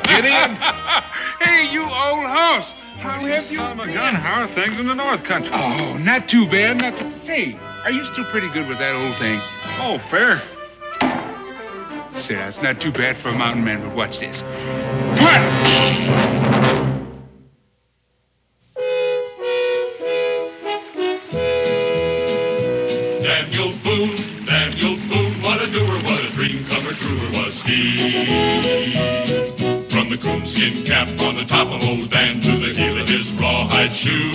Gideon? Hey, you old horse. How have you Son of a gun, how are things in the North Country? Oh, not too bad, not too... Say, are you still pretty good with that old thing? Oh, fair. Say, that's not too bad for a mountain man, but watch this. Come on! Daniel Boone, what a doer, what a dream comer truer was he. From the coonskin cap on the top of old Dan to the heel of his rawhide shoe,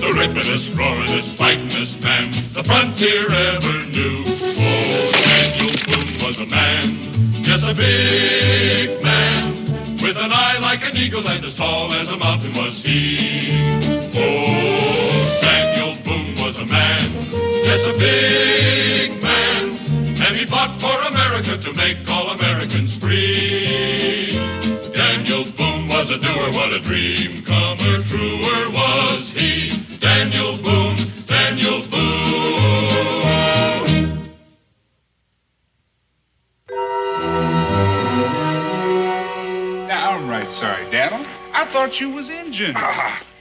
the rippin'est, roaring'est, fighting'est man the frontier ever knew. Oh, Daniel Boone was a man, yes, a big man, with an eye like an eagle and as tall as a mountain was he. Oh, Daniel Boone was a man, yes, a big man, and he fought for America to make all Americans free. Daniel Boone was a doer, what a dream comer truer was he. Daniel Boone, Daniel Boone. Now, I'm right sorry, Daniel. I thought you was Injun.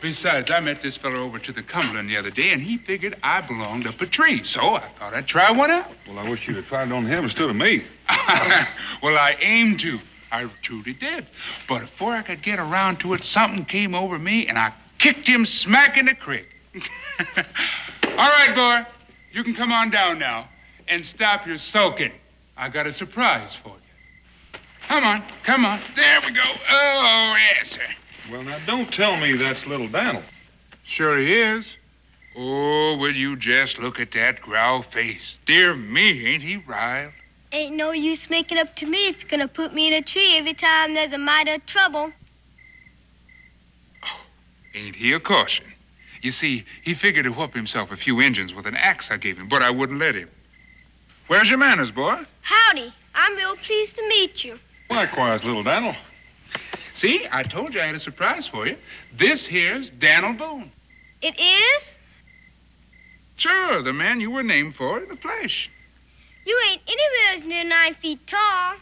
Besides, I met this fella over to the Cumberland the other day, and he figured I belonged up a tree, so I thought I'd try one out. Well, I wish you'd have tried it on him instead of me. Well, I aimed to. I truly did. But before I could get around to it, something came over me, and I kicked him smack in the crick. All right, boy, you can come on down now and stop your sulking. I got a surprise for you. Come on, come on. There we go. Oh, yes, sir. Well, now, don't tell me that's little Daniel. Sure he is. Oh, will you just look at that growl face. Dear me, ain't he riled? Ain't no use making up to me if you're gonna put me in a tree every time there's a mite of trouble. Oh, ain't he a caution? You see, he figured to whoop himself a few Injuns with an axe I gave him, but I wouldn't let him. Where's your manners, boy? Howdy. I'm real pleased to meet you. Likewise, little Daniel. See, I told you I had a surprise for you. This here's Daniel Boone. It is? Sure, the man you were named for in the flesh. You ain't anywhere near 9 feet tall.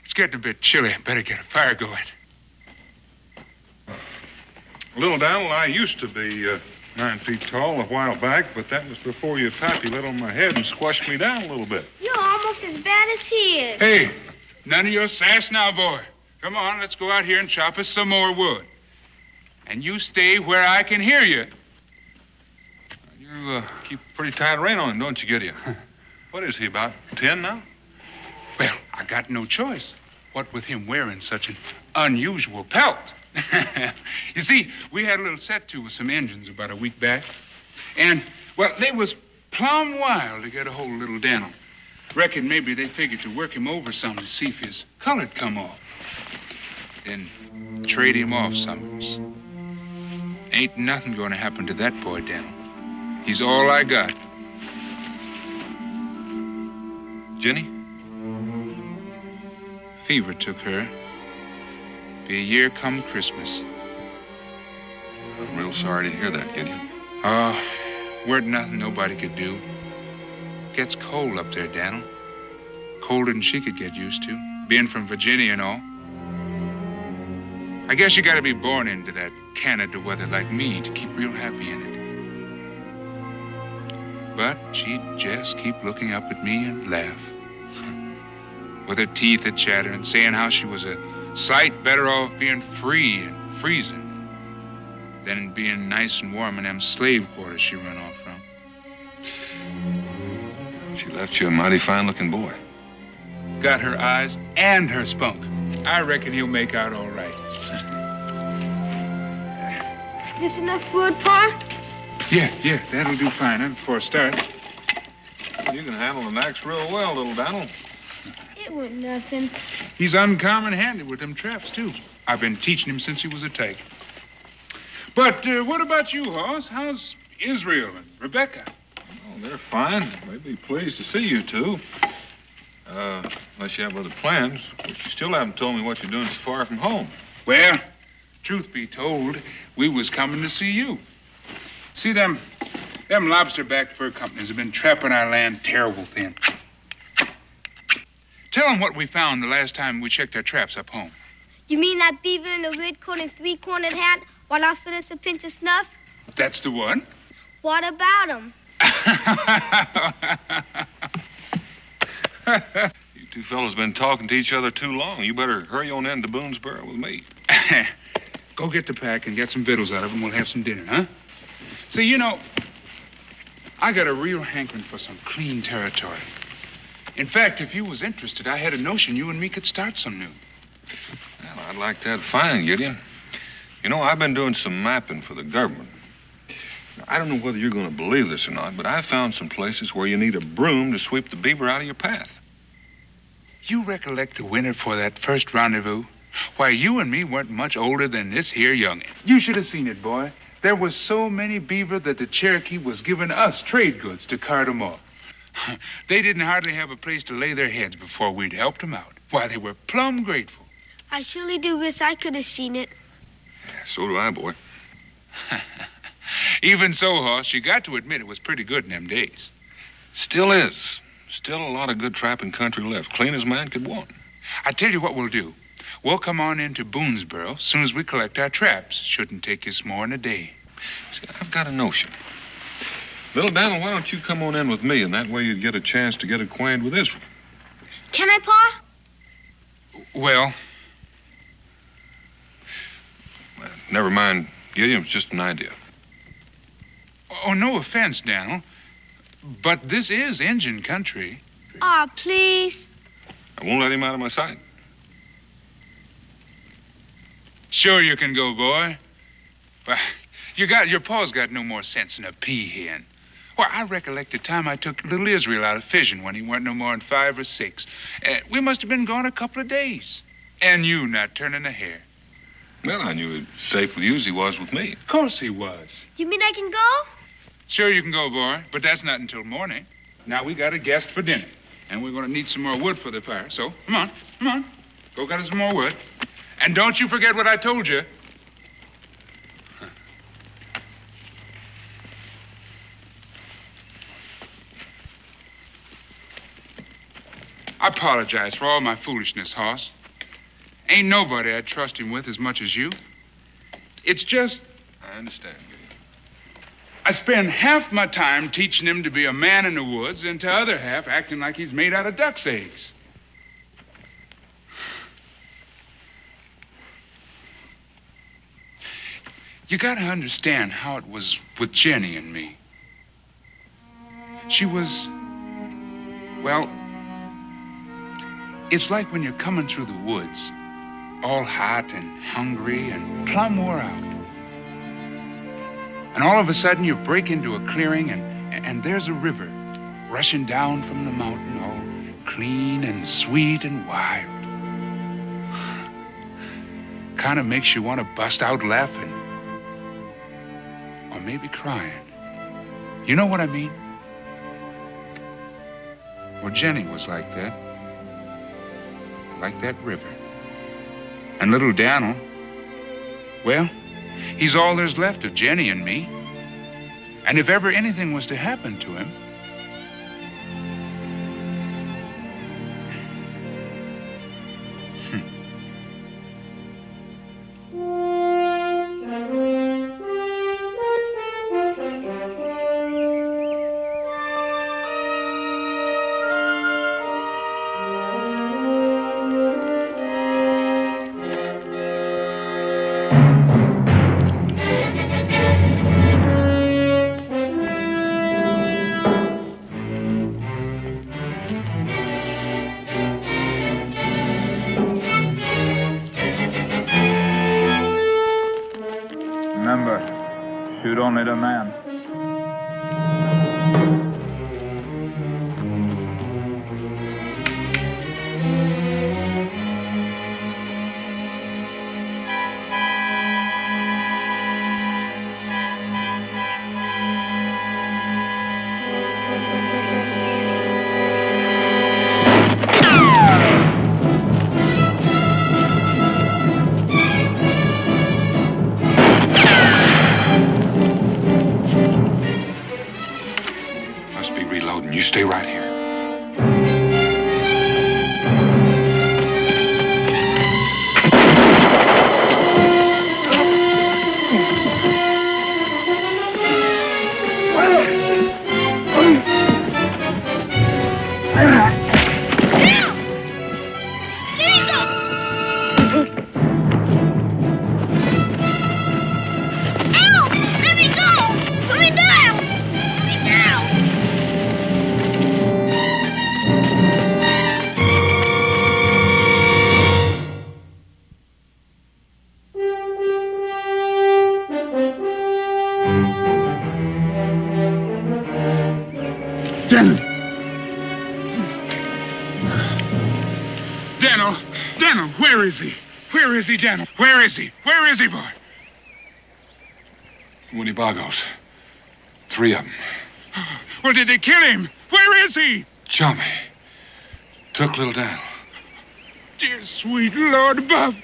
It's getting a bit chilly. Better get a fire going. Little Daniel, I used to be 9 feet tall a while back, but that was before your pappy lit on my head and squashed me down a little bit. You're almost as bad as he is. Hey, none of your sass now, boy. Come on, let's go out here and chop us some more wood. And you stay where I can hear you. You keep pretty tight rein on him, don't you, Gideon? What is he, about 10 now? Well, I got no choice. What with him wearing such an unusual pelt. You see, we had a little set-to with some Injuns about a week back. And, well, they was plumb wild to get a hold of little Daniel. Reckon maybe they figured to work him over some to see if his color'd come off. Then trade him off some. Ain't nothing going to happen to that boy, Daniel. He's all I got. Jenny? Fever took her. Be a year come Christmas. I'm real sorry to hear that, Gideon. Oh, weren't nothing nobody could do. Gets cold up there, Daniel. Colder than she could get used to, being from Virginia and all. I guess you gotta be born into that Canada weather like me to keep real happy in it. But she'd just keep looking up at me and laugh. With her teeth a chatter and saying how she was a sight better off being free and freezing than being nice and warm in them slave quarters she run off from. She left you a mighty fine-looking boy. Got her eyes and her spunk. I reckon he'll make out all right. This enough wood, Pa? Yeah, that'll do fine. That's for a start. You can handle an axe real well, little Daniel. It wasn't nothing. He's uncommon handy with them traps, too. I've been teaching him since he was a tyke. But what about you, Hoss? How's Israel and Rebecca? Oh, they're fine. They'd be pleased to see you two. Unless you have other plans. But you still haven't told me what you're doing so far from home. Well, truth be told, we was coming to see you. See them Them lobster-backed fur companies have been trapping our land terrible thin. Tell them what we found the last time we checked our traps up home. You mean that beaver in the red coat and three-cornered hat while offering us a pinch of snuff? That's the one. What about him? You two fellas been talking to each other too long. You better hurry on in to Boonesboro with me. Go get the pack and get some victuals out of them. We'll have some dinner, huh? See, you know, I got a real hankering for some clean territory. In fact, if you was interested, I had a notion you and me could start some new. Well, I'd like that fine, Gideon. You know, I've been doing some mapping for the government. Now, I don't know whether you're going to believe this or not, but I found some places where you need a broom to sweep the beaver out of your path. You recollect the winter for that first rendezvous? Why, you and me weren't much older than this here youngin'. You should have seen it, boy. There was so many beaver that the Cherokee was giving us trade goods to cart 'em off. They didn't hardly have a place to lay their heads before we'd helped 'em out. Why, they were plumb grateful. I surely do wish I could have seen it. Yeah, so do I, boy. Even so, Hoss, you got to admit it was pretty good in them days. Still is. Still a lot of good trapping country left. Clean as man could want. I tell you what we'll do. We'll come on into Boonesboro as soon as we collect our traps. Shouldn't take us more than a day. See, I've got a notion. Little Daniel, why don't you come on in with me, and that way you'd get a chance to get acquainted with Israel. Can I, Pa? Well, Never mind, Gideon. It's just an idea. oh, no offense, Daniel, but this is Injun country. Aw, please. I won't let him out of my sight. Sure you can go, boy. Well, your pa's got no more sense than a pea hen. Well, I recollect the time I took little Israel out of fishing when he weren't no more than 5 or 6. We must have been gone a couple of days. And you not turning a hair. Well, I knew he was safe with you as he was with me. Of course he was. You mean I can go? Sure you can go, boy, but that's not until morning. Now we got a guest for dinner, and we're going to need some more wood for the fire. So, come on. Go get us some more wood. And don't you forget what I told you. I apologize for all my foolishness, Hoss. Ain't nobody I'd trust him with as much as you. It's just I understand, Gideon. I spend half my time teaching him to be a man in the woods and the other half acting like he's made out of duck's eggs. You gotta understand how it was with Jenny and me. She was, well, it's like when you're coming through the woods, all hot and hungry and plumb wore out. And all of a sudden you break into a clearing and there's a river rushing down from the mountain, all clean and sweet and wild. Kind of makes you want to bust out laughing. Or maybe crying. You know what I mean? Well, Jenny was like that. Like that river. And little Daniel, well, he's all there's left of Jenny and me. And if ever anything was to happen to him, Remember, shoot only the man. Bowden, you stay right here. Daniel, where is he? Where is he, Daniel? Where is he? Where is he, boy? Winnibagos. 3 of them. Well, did they kill him? Where is he? Chummy. Took little Daniel. Dear sweet Lord above.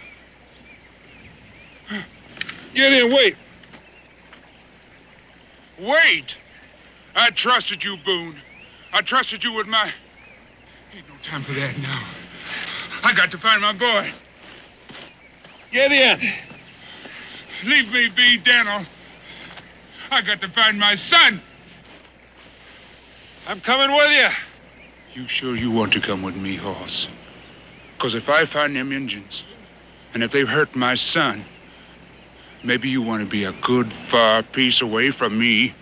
Get in, wait. Wait! I trusted you, Boone. I trusted you with my... Ain't no time for that now. I got to find my boy. Get in. Leave me be, Daniel. I got to find my son. I'm coming with you. You sure you want to come with me, Hoss? Because if I find them Injuns, and if they've hurt my son, maybe you want to be a good far piece away from me.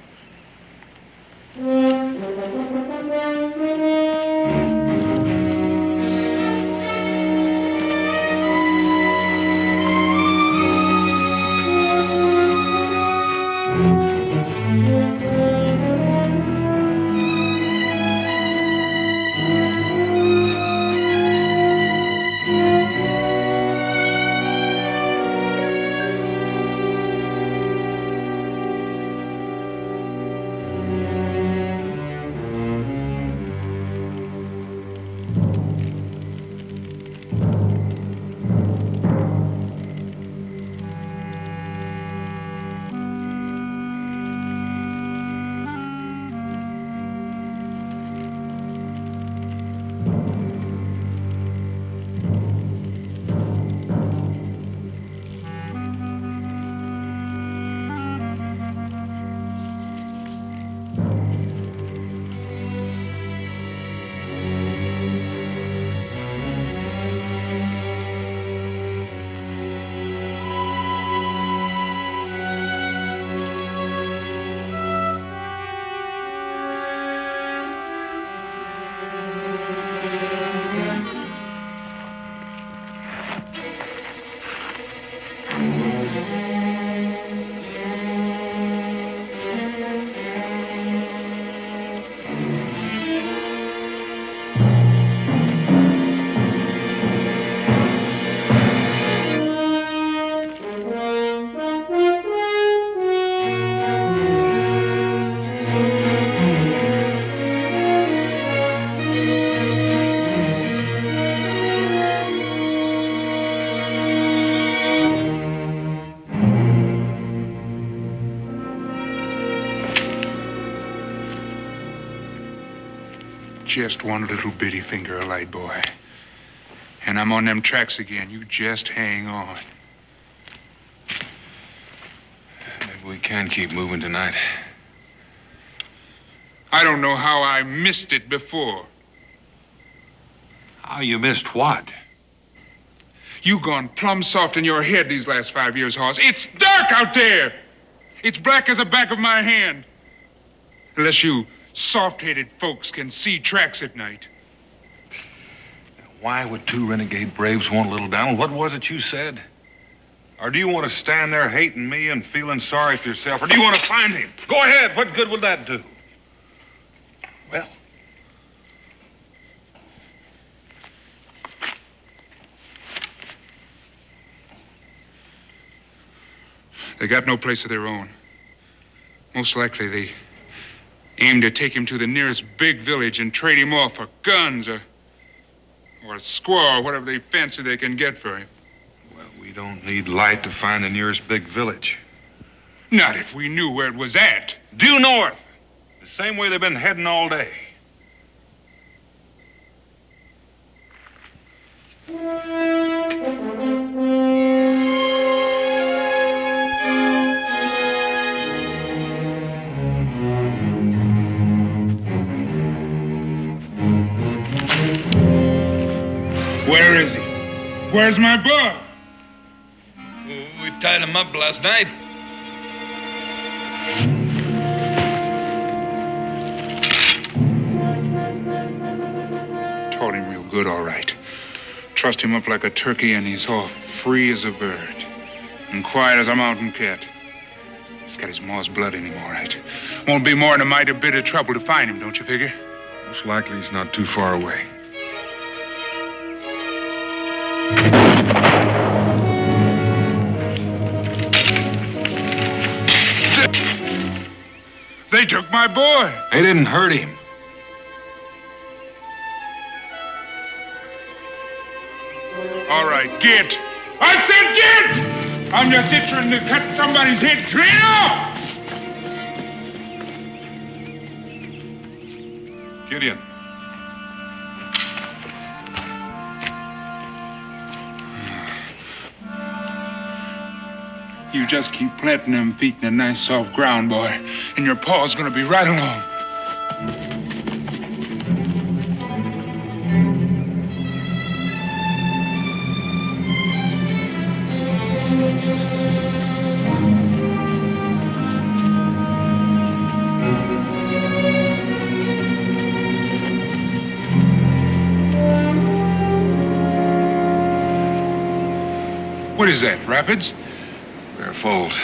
Just one little bitty finger alight, boy. And I'm on them tracks again. You just hang on. Maybe we can keep moving tonight. I don't know how I missed it before. How you missed what? You gone plumb soft in your head these last 5 years, Hoss. It's dark out there. It's black as the back of my hand. Unless you soft-headed folks can see tracks at night. Why would 2 renegade braves want little Donald? What was it you said? Or do you want to stand there hating me and feeling sorry for yourself? Or do you want to find him? Go ahead. What good will that do? Well, they got no place of their own. Most likely they aim to take him to the nearest big village and trade him off for guns or a squaw or whatever they fancy they can get for him. well, we don't need light to find the nearest big village. Not if we knew where it was at. Due north. The same way they've been heading all day. Where is he? Where's my boy? We tied him up last night. Taught him real good, all right. Trussed him up like a turkey, and he's all free as a bird. And quiet as a mountain cat. He's got his maw's blood in him, all right. Won't be more than a mighty bit of trouble to find him, don't you figure? Most likely he's not too far away. They took my boy. They didn't hurt him. All right, get. I said get! I'm just itching to cut somebody's head clean off! Gideon. You just keep planting them feet in a nice soft ground, boy, and your paw's gonna be right along. What is that, rapids? Bear Falls.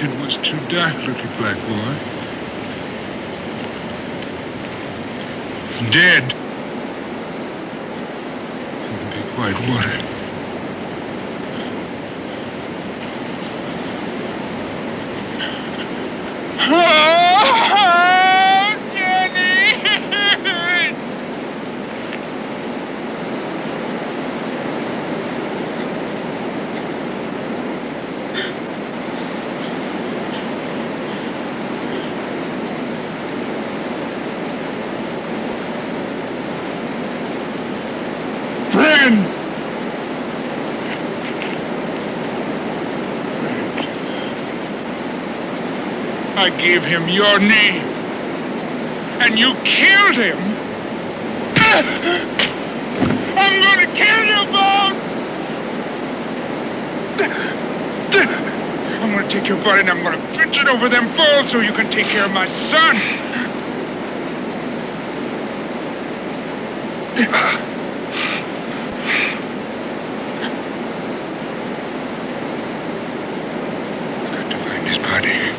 It was too dark looking, black boy. Dead. In the big white water. Oh, Jenny! Friend! I gave him your name, and you killed him. I'm gonna kill you, Boone! I'm gonna take your body and I'm gonna pitch it over them falls so you can take care of my son. I've got to find his body.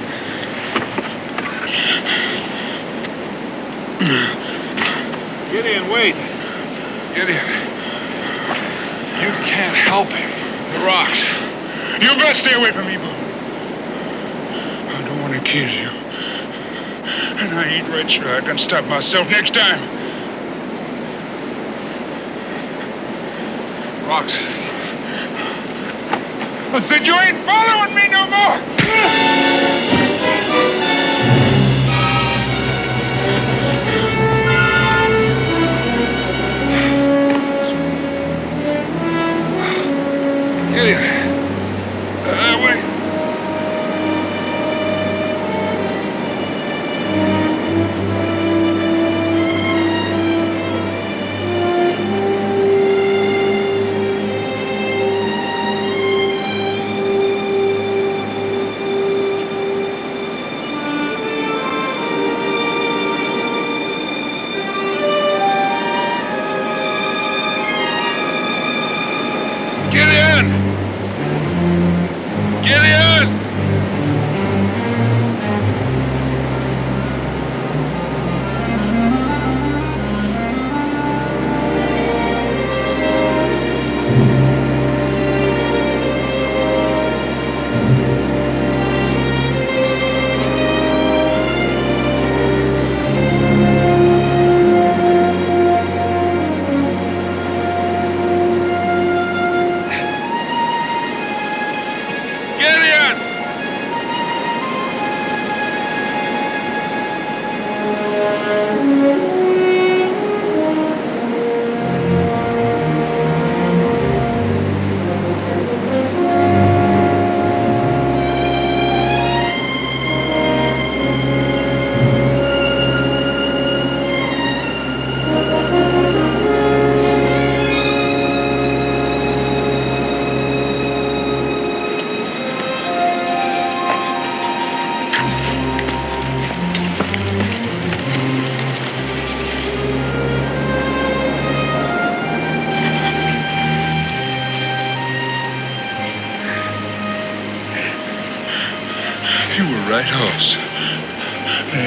Gideon, wait. Gideon. You can't help him. The rocks. You best stay away from me, Boone. I don't want to kill you. And I ain't right sure I can stop myself next time. Rocks. I said you ain't following me no more! Gideon. Wait.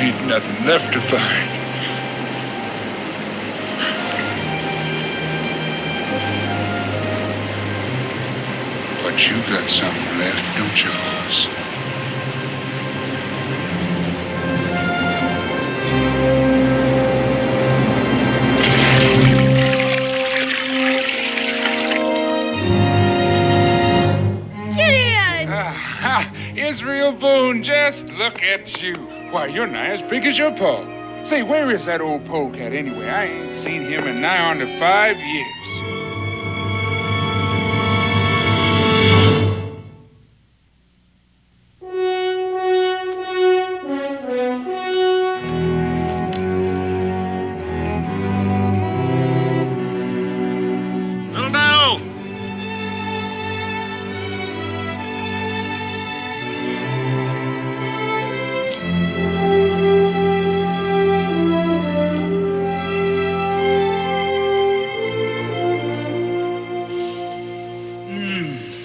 Ain't nothing left to find. But you got something left, don't you, Hoss? Israel Boone, just look at you. Why, you're nigh as big as your paw. Say, where is that old polecat anyway? I ain't seen him in nigh on to 5 years.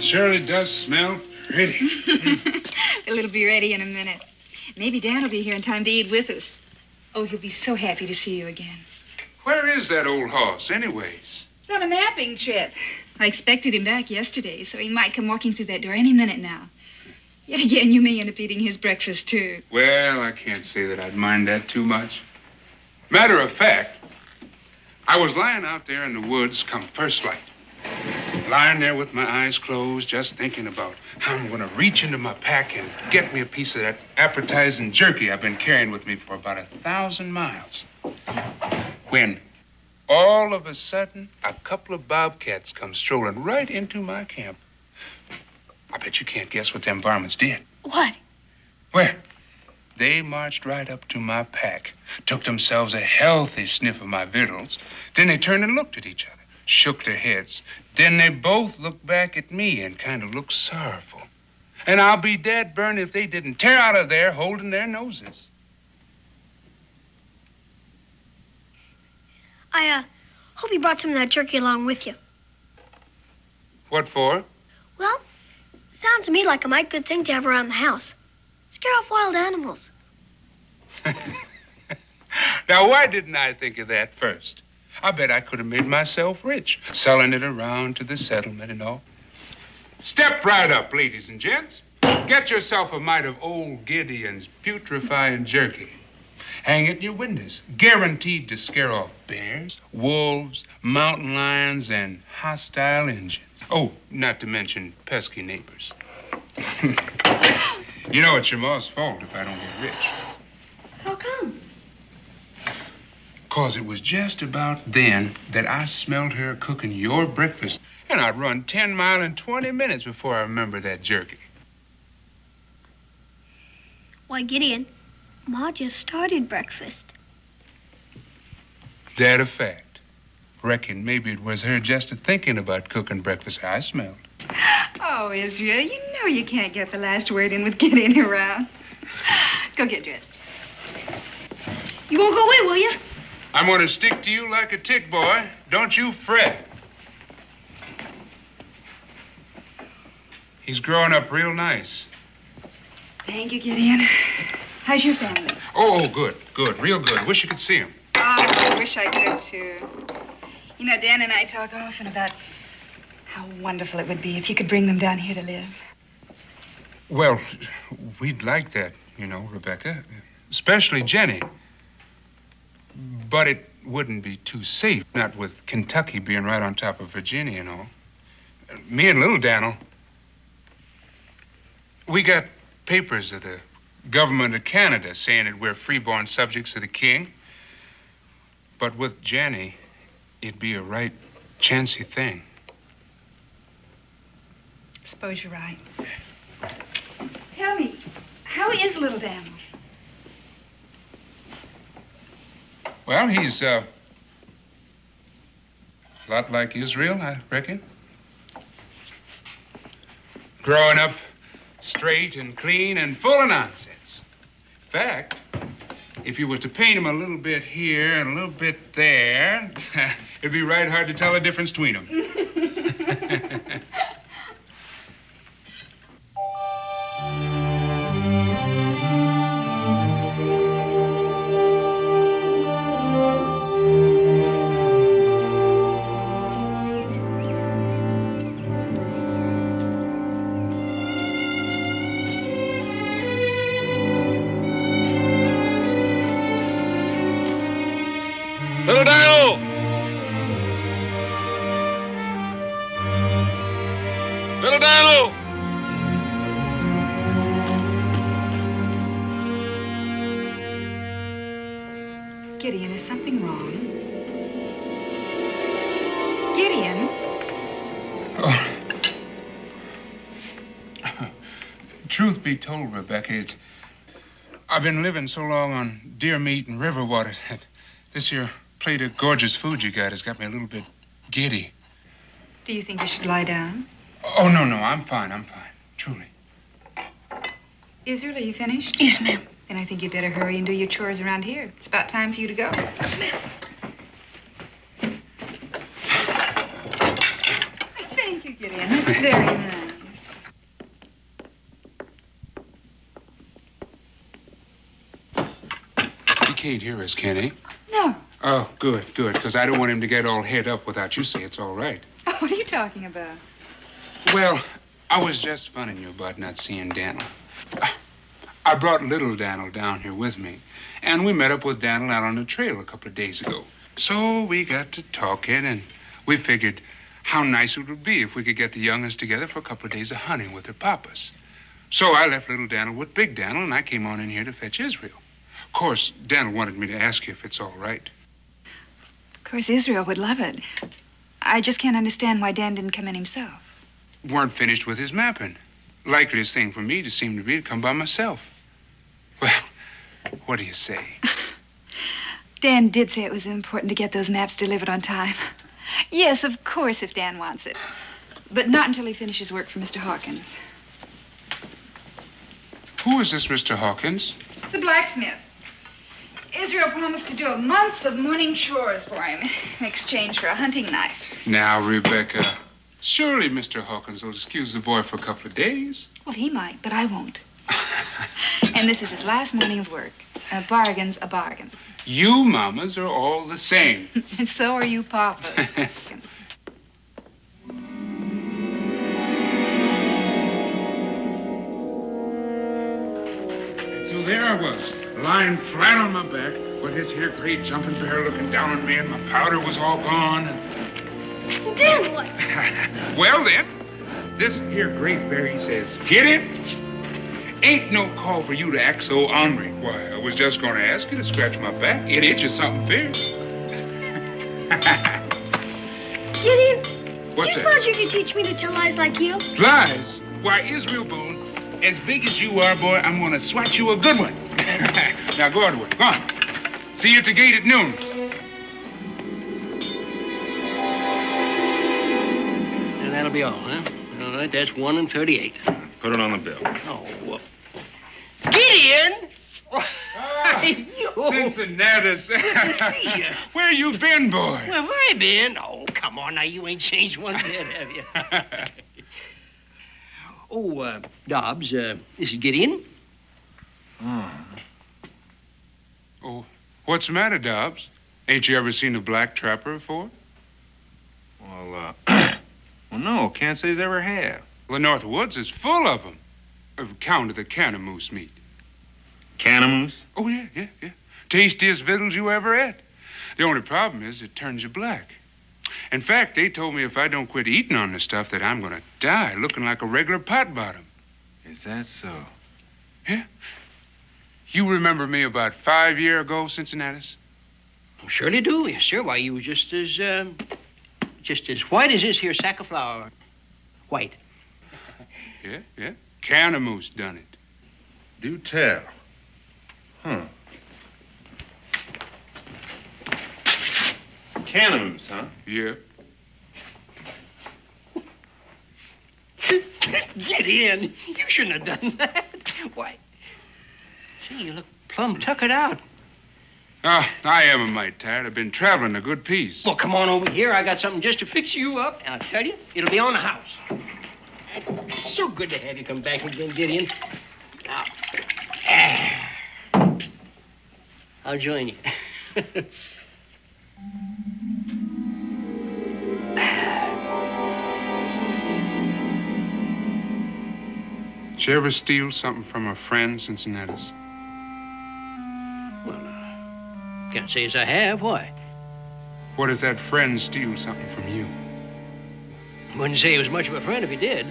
Surely does smell pretty. It'll be ready in a minute. Maybe Dan will be here in time to eat with us. Oh, he'll be so happy to see you again. Where is that old horse, anyways? He's on a mapping trip. I expected him back yesterday, so he might come walking through that door any minute now. Yet again, you may end up eating his breakfast, too. Well, I can't say that I'd mind that too much. Matter of fact, I was lying out there in the woods come first light. Lying there with my eyes closed, just thinking about how I'm going to reach into my pack and get me a piece of that appetizing jerky I've been carrying with me for about 1,000 miles. When all of a sudden, a couple of bobcats come strolling right into my camp. I bet you can't guess what them varmints did. What? Well, they marched right up to my pack, took themselves a healthy sniff of my victuals, then they turned and looked at each other, shook their heads. Then they both looked back at me and kind of looked sorrowful. And I'll be dead burned if they didn't tear out of there holding their noses. I hope you brought some of that jerky along with you. What for? Well, sounds to me like a mighty good thing to have around the house. Scare off wild animals. Now, why didn't I think of that first? I bet I could have made myself rich, selling it around to the settlement and all. Step right up, ladies and gents. Get yourself a mite of old Gideon's putrefying jerky. Hang it in your windows, guaranteed to scare off bears, wolves, mountain lions, and hostile Indians. Oh, not to mention pesky neighbors. You know, it's your ma's fault if I don't get rich. How come? 'Cause it was just about then that I smelled her cooking your breakfast. And I'd run 10 miles in 20 minutes before I remember that jerky. Why, Gideon, Ma just started breakfast. That a fact? Reckon maybe it was her just a-thinking about cooking breakfast I smelled. Oh, Israel, you know you can't get the last word in with Gideon around. Go get dressed. You won't go away, will you? I'm going to stick to you like a tick, boy. Don't you fret. He's growing up real nice. Thank you, Gideon. How's your family? Oh, good, real good. Wish you could see him. Oh, I wish I could, too. You know, Dan and I talk often about how wonderful it would be if you could bring them down here to live. Well, we'd like that, you know, Rebecca. Especially Jenny. But it wouldn't be too safe, not with Kentucky being right on top of Virginia and all. Me and little Daniel, we got papers of the government of Canada saying that we're freeborn subjects of the king. But with Jenny, it'd be a right chancy thing. Suppose you're right. Tell me, how is little Daniel? Well, he's a lot like Israel, I reckon. Growing up straight and clean and full of nonsense. In fact, if you was to paint him a little bit here and a little bit there, it'd be right hard to tell the difference between them. Little Daniel! Little Daniel! Gideon, is something wrong? Gideon? Oh. Truth be told, Rebecca, I've been living so long on deer meat and river water that this here plate of gorgeous food you got has got me a little bit giddy. Do you think you should lie down? Oh, no, I'm fine, truly. Israel, are you finished? Yes, ma'am. Then I think you'd better hurry and do your chores around here. It's about time for you to go. Yes, ma'am. Thank you, Gideon. That's very nice. He can't hear us, can he? No. Oh, good, because I don't want him to get all head up without you say it's all right. Oh, what are you talking about? Well, I was just funning you about not seeing Daniel. I brought little Daniel down here with me, and we met up with Daniel out on the trail a couple of days ago. So we got to talking, and we figured how nice it would be if we could get the young'uns together for a couple of days of hunting with their papas. So I left little Daniel with big Daniel, and I came on in here to fetch Israel. Of course, Daniel wanted me to ask you if it's all right. Of course, Israel would love it. I just can't understand why Dan didn't come in himself. Weren't finished with his mapping. Likeliest thing for me to seem to be to come by myself. Well, what do you say? Dan did say it was important to get those maps delivered on time. Yes, of course, if Dan wants it. But not until he finishes work for Mr. Hawkins. Who is this Mr. Hawkins? The blacksmith. Israel promised to do a month of morning chores for him in exchange for a hunting knife. Now, Rebecca, surely Mr. Hawkins will excuse the boy for a couple of days. Well, he might, but I won't. And this is his last morning of work. A bargain's a bargain. You mamas are all the same. And so are you papas. So there I was, lying flat on my back with this here great jumping bear looking down on me, and my powder was all gone. Then what? Well, then, this here great bear, he says, "Get it? Ain't no call for you to act so ornery. Why, I was just going to ask you to scratch my back. It itches something fierce." Gideon, What's do you that? suppose you could teach me to tell lies like you? Lies? Why, Israel Boone, as big as you are, boy, I'm going to swat you a good one. Now, go on, go on. See you at the gate at noon. And that'll be all, huh? All right, that's 1 and 38. Put it on the bill. Oh, well. Gideon! Cincinnatus. Where you been, boy? Where have I been? Oh, come on now. You ain't changed one bit, have you? Dobbs, this is Gideon. Oh, what's the matter, Dobbs? Ain't you ever seen a black trapper before? Well, well, no, can't say's ever have. Well, the North Woods is full of them. Count of the canamoose meat. Canamoose? Oh, yeah. Tastiest victuals you ever ate. The only problem is it turns you black. In fact, they told me if I don't quit eating on the stuff that I'm going to die looking like a regular pot bottom. Is that so? Yeah. You remember me about 5 years ago, Cincinnatus? Oh, surely do, yes, sir. Why, you were just as white as this here sack of flour. White. Yeah. Canamoose done it. Do tell. Huh. Canamoose, huh? Yeah. Gideon, you shouldn't have done that. Why? See, you look plumb tuckered out. Oh, I am a mite tired. I've been traveling a good piece. Well, come on over here. I got something just to fix you up. And I'll tell you, it'll be on the house. It's so good to have you come back again, Gideon. Now, I'll join you. Did you ever steal something from a friend, Cincinnatus? Well, can't say as I have. Why? What if that friend steals something from you? Wouldn't say he was much of a friend if he did.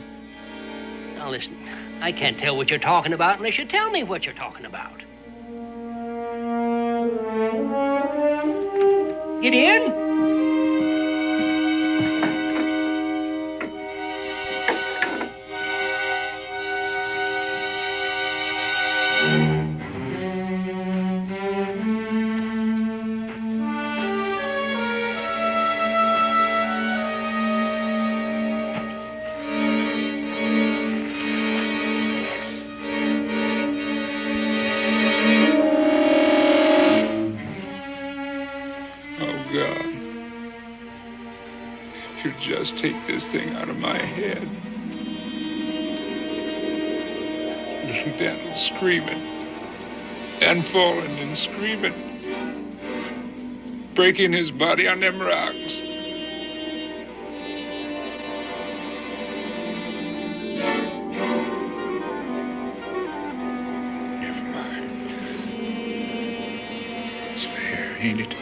Now, listen, I can't tell what you're talking about unless you tell me what you're talking about. Get in. Just take this thing out of my head. Little Daniel's screaming and falling and screaming, breaking his body on them rocks. Never mind. It's fair, ain't it?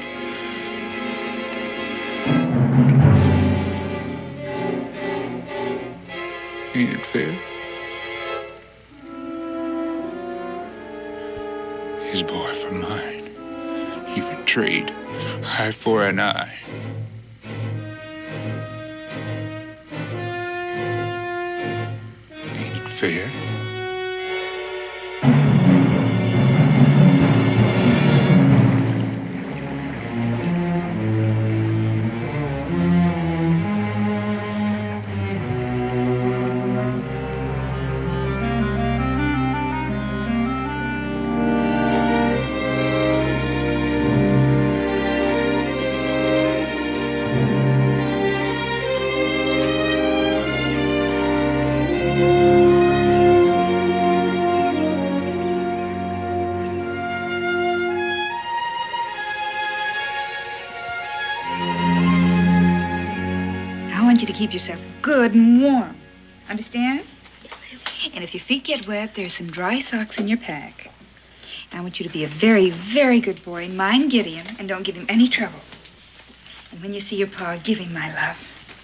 Ain't it fair? His boy for mine. Even trade. Eye for an eye. Ain't it fair? Keep yourself good and warm. Understand? Yes, ma'am. And if your feet get wet, there's some dry socks in your pack. And I want you to be a very, very good boy. Mind Gideon, and don't give him any trouble. And when you see your pa, give him my love.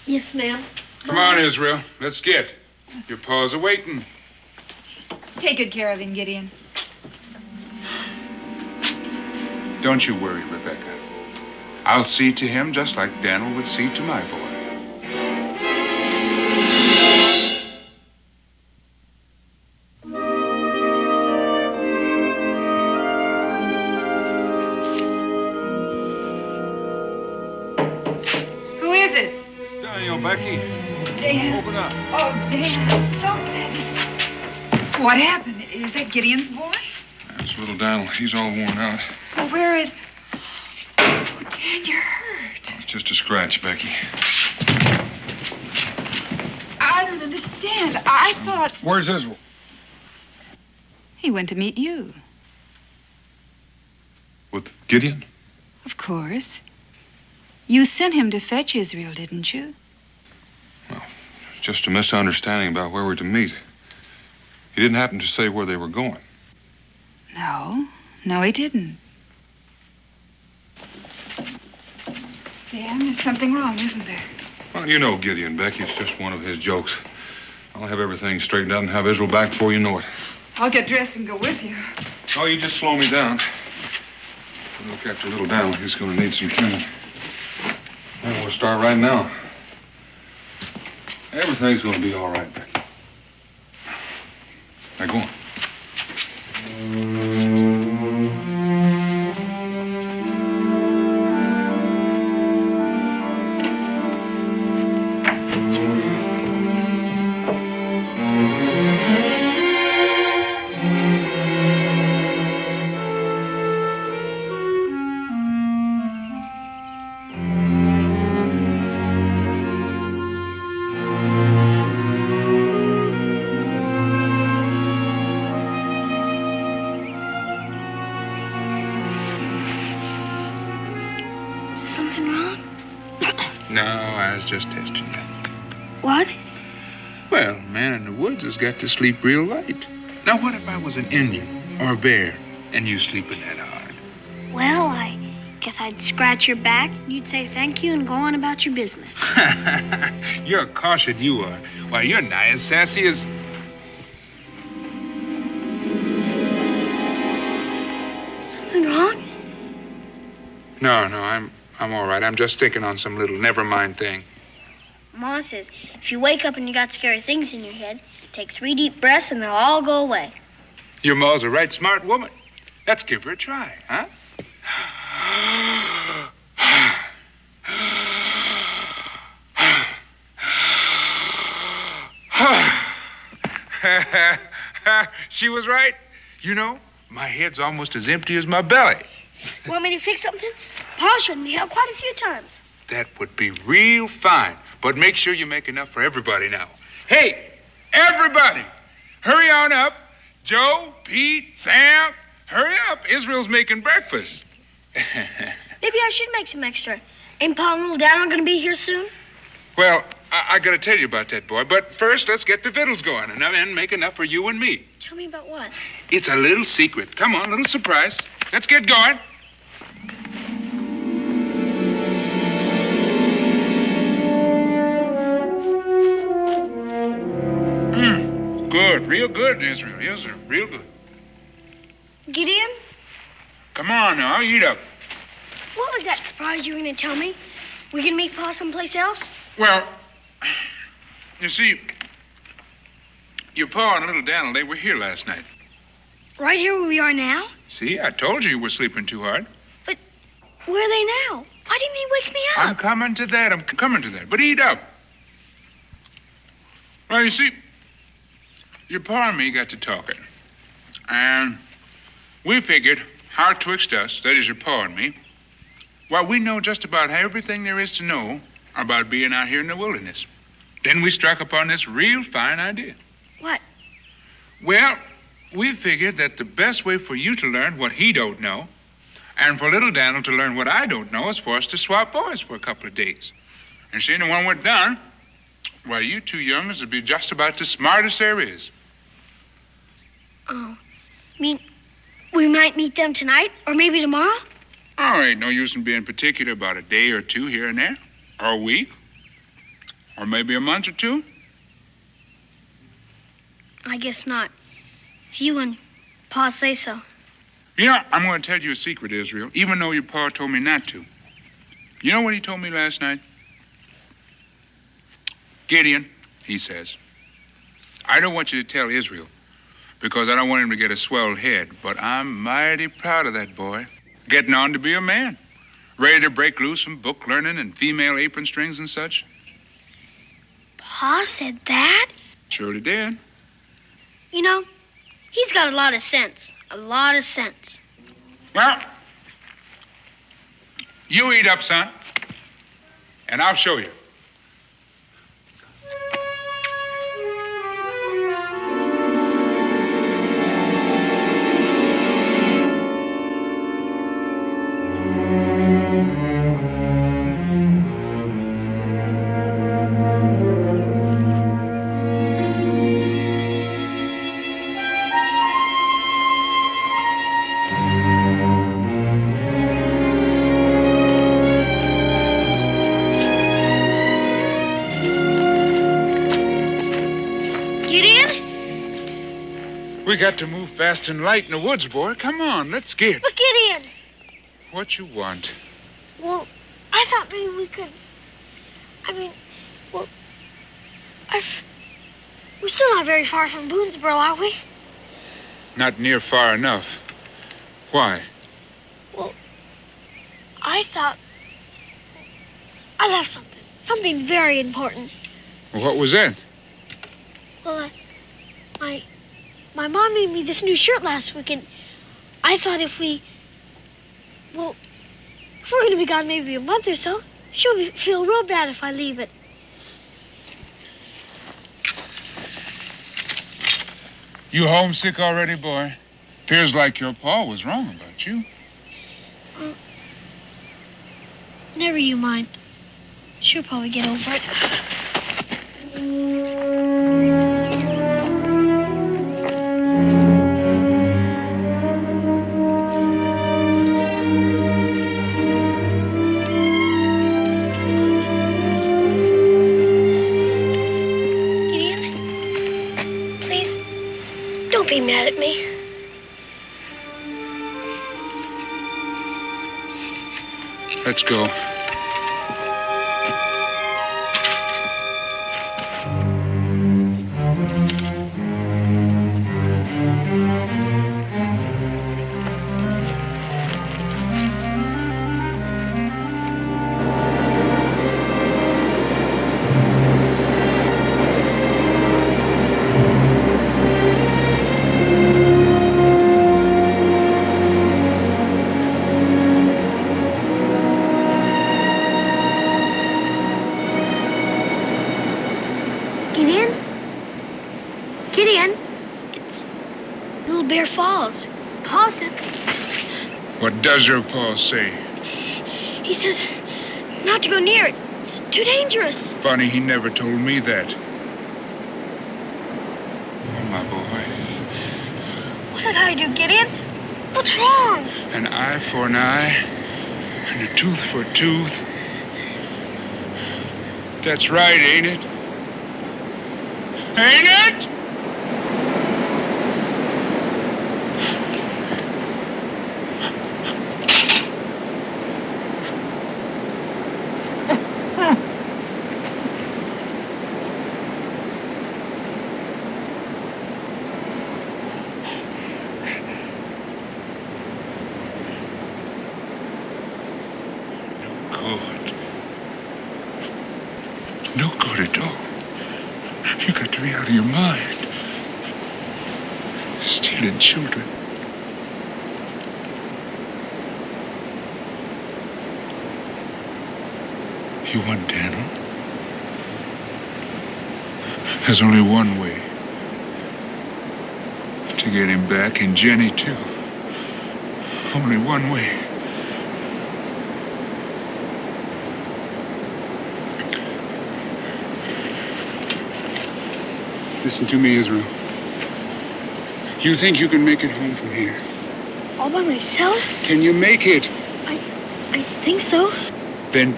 Yes, ma'am. Come on, Israel. Let's get. Your pa's awaiting. Take good care of him, Gideon. Don't you worry, Rebecca. I'll see to him just like Daniel would see to my boy. Becky. Dan. Open up. Oh, Dan, I'm so glad. What happened? Is that Gideon's boy? That's little Donald. He's all worn out. Well, where is... Oh, Dan, you're hurt. Oh, it's just a scratch, Becky. I don't understand. I thought... Where's Israel? He went to meet you. With Gideon? Of course. You sent him to fetch Israel, didn't you? Well, it's just a misunderstanding about where we're to meet. He didn't happen to say where they were going. No, he didn't. Dan, there's something wrong, isn't there? Well, you know Gideon, Becky. It's just one of his jokes. I'll have everything straightened out and have Israel back before you know it. I'll get dressed and go with you. Oh, you just slow me down. Look after little Donald. He's going to need some training. Well, we'll start right now. Everything's going to be all right, Becky. Now, go on. Just testing you. What? Well, a man in the woods has got to sleep real light. Now, what if I was an Indian or a bear and you sleeping that hard? Well, I guess guess I'd scratch your back, you'd say thank you and go on about your business. You're a caution, you are. Why, you're nigh as sassy as... Something wrong? No, I'm all right. I'm just thinking on some little never-mind thing. Ma says if you wake up and you got scary things in your head, take 3 deep breaths and they'll all go away. Your ma's a right smart woman. Let's give her a try, huh? She was right. You know, my head's almost as empty as my belly. Want me to fix something? Pa showed me how quite a few times. That would be real fine. But make sure you make enough for everybody now. Hey, everybody, hurry on up. Joe, Pete, Sam, hurry up. Israel's making breakfast. Maybe I should make some extra. Ain't Pa and little Daniel going to be here soon? Well, I got to tell you about that, boy. But first, let's get the victuals going and then make enough for you and me. Tell me about what? It's a little secret. Come on, little surprise. Let's get going. Good, real good, Israel. Yes, sir, real good. Gideon? Come on now, eat up. What was that surprise you were going to tell me? We going to meet Pa someplace else? Well, you see, your pa and little Daniel, they were here last night. Right here where we are now? See, I told you were sleeping too hard. But where are they now? Why didn't he wake me up? I'm coming to that. But eat up. Well, you see, your pa and me got to talking. And we figured, how 'twixt us, that is your pa and me, well, we know just about everything there is to know about being out here in the wilderness. Then we struck upon this real fine idea. What? Well, we figured that the best way for you to learn what he don't know, and for little Daniel to learn what I don't know, is for us to swap boys for a couple of days. And seeing that when we're done, well, you two young'uns will be just about the smartest there is. Oh, mean we might meet them tonight or maybe tomorrow? Oh, ain't no use in being particular about a day or two here and there, or a week, or maybe a month or two. I guess not. If you and Pa say so. You know, I'm going to tell you a secret, Israel, even though your pa told me not to. You know what he told me last night? Gideon, he says, I don't want you to tell Israel because I don't want him to get a swelled head, but I'm mighty proud of that boy. Getting on to be a man. Ready to break loose from book learning and female apron strings and such. Pa said that? Surely did. You know, he's got a lot of sense. A lot of sense. Well, you eat up, son, and I'll show you. We got to move fast and light in the woods, boy. Come on, let's get. But Gideon! What you want? Well, I thought maybe we could... We're still not very far from Boonesboro, are we? Not near far enough. Why? Well, I thought... I left something. Something very important. What was that? Well, my mom made me this new shirt last week, and I thought if we're going to be gone maybe a month or so, she'll feel real bad if I leave it. You homesick already, boy? Appears like your pa was wrong about you. Never you mind. She'll probably get over it. mad at me. Let's go. Gideon, it's Little Bear Falls. Pa says... What does your pa say? He says not to go near it. It's too dangerous. Funny, he never told me that. Oh, my boy. What did I do, Gideon? What's wrong? An eye for an eye, and a tooth for a tooth. That's right, ain't it? Ain't it? No good at all. You got to be out of your mind. Stealing children. You want Daniel? There's only one way to get him back, and Jenny too. Only one way. Listen to me, Israel. You think you can make it home from here? All by myself? Can you make it? I think so. Then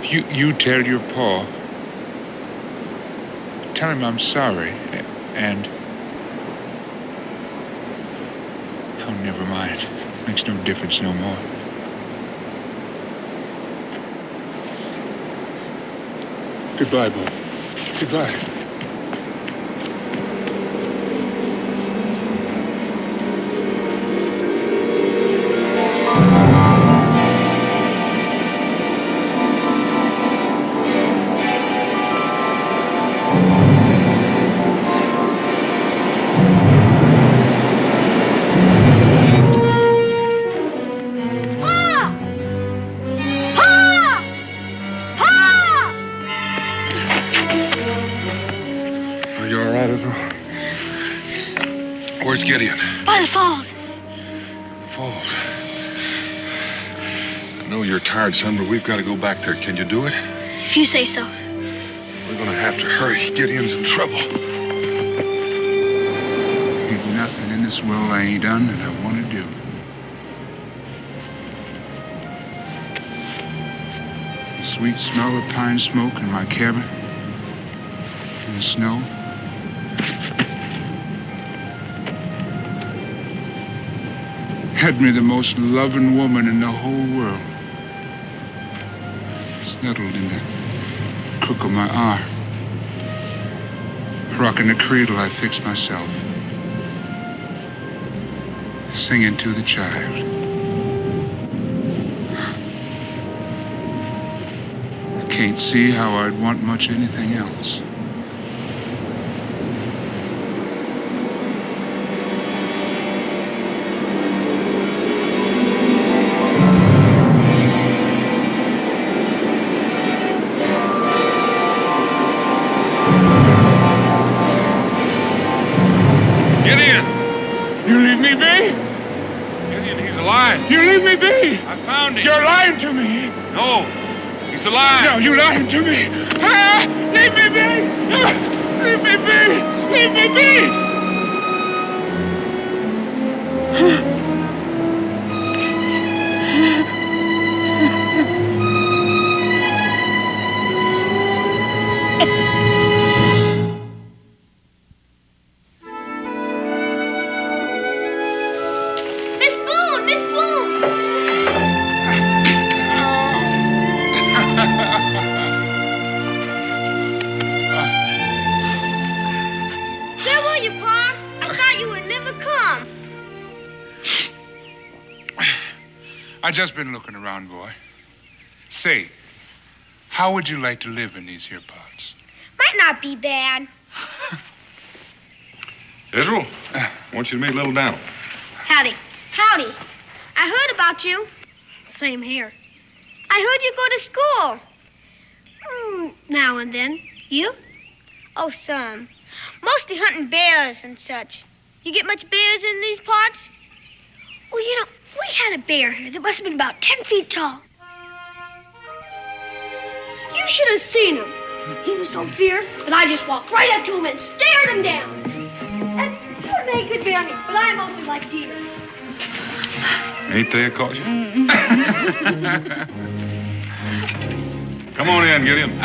you tell your pa. Tell him I'm sorry, and... Oh, never mind. Makes no difference no more. Goodbye, boy. Goodbye. Where's Gideon? By the falls. Falls. I know you're tired, son, but we've got to go back there. Can you do it? If you say so. We're going to have to hurry. Gideon's in trouble. Ain't nothing in this world I ain't done that I want to do. The sweet smell of pine smoke in my cabin. In the snow. Had me the most loving woman in the whole world. Snuggled in the crook of my arm. Rocking the cradle I fixed myself. Singing to the child. I can't see how I'd want much anything else. You leave me be! I found him. You're lying to me! No, he's alive. No, you're lying to me! Ah! Leave me be! Ah! Leave me be! Leave me be! I just been looking around, boy. Say, how would you like to live in these here parts? Might not be bad. Israel, I want you to meet Little Donald. Howdy. Howdy. I heard about you. Same here. I heard you go to school. Now and then. You? Oh, some. Mostly hunting bears and such. You get much bears in these parts? Well, you know, we had a bear here that must have been about 10 feet tall. You should have seen him. He was so fierce that I just walked right up to him and stared him down. And he would make good bear meat, but I mostly like deer. Ain't they a caution? Come on in, Gideon.